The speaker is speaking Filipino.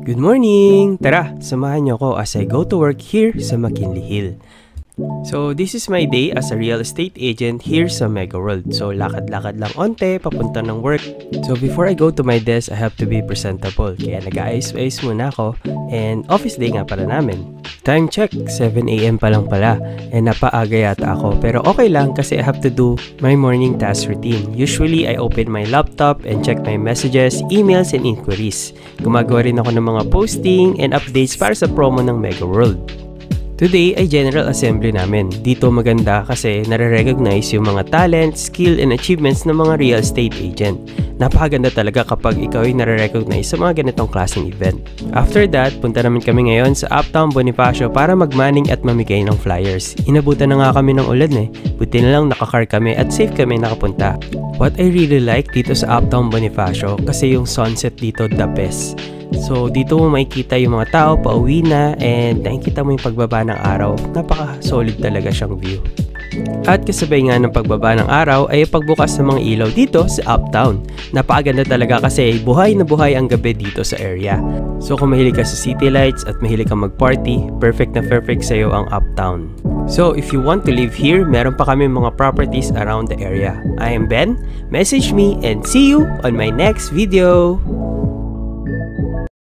Good morning! Tara, samahan niyo ako as I go to work here sa McKinley Hill. So, this is my day as a real estate agent here sa Mega World. So, lakad-lakad lang onte, papunta ng work. So, before I go to my desk, I have to be presentable. Kaya nag-ayos-ayos muna ako. And office day nga para namin. Time check, 7 AM pa lang pala. And napaaga yata ako. Pero okay lang kasi I have to do my morning task routine. Usually, I open my laptop and check my messages, emails, and inquiries. Gumagawa rin ako ng mga posting and updates para sa promo ng Mega World. Today ay General Assembly namin. Dito maganda kasi nare-recognize yung mga talent, skill, and achievements ng mga real estate agent. Napakaganda talaga kapag ikaw ay nare-recognize sa mga ganitong klaseng event. After that, punta naman kami ngayon sa Uptown Bonifacio para magmanning at mamigay ng flyers. Inabutan na nga kami ng ulan Buti na lang naka-car kami at safe kami nakapunta. What I really like dito sa Uptown Bonifacio kasi yung sunset dito the best. So, dito mo makikita yung mga tao pauwi na and nakikita mo yung pagbaba ng araw. Napaka-solid talaga siyang view. At kasabay nga ng pagbaba ng araw ay pagbukas ng mga ilaw dito sa Uptown. Napakaganda talaga kasi buhay na buhay ang gabi dito sa area. So, kung mahilig ka sa city lights at mahilig ka mag-party, perfect na perfect sa'yo ang Uptown. So, if you want to live here, meron pa kami mga properties around the area. I am Ben, message me and see you on my next video!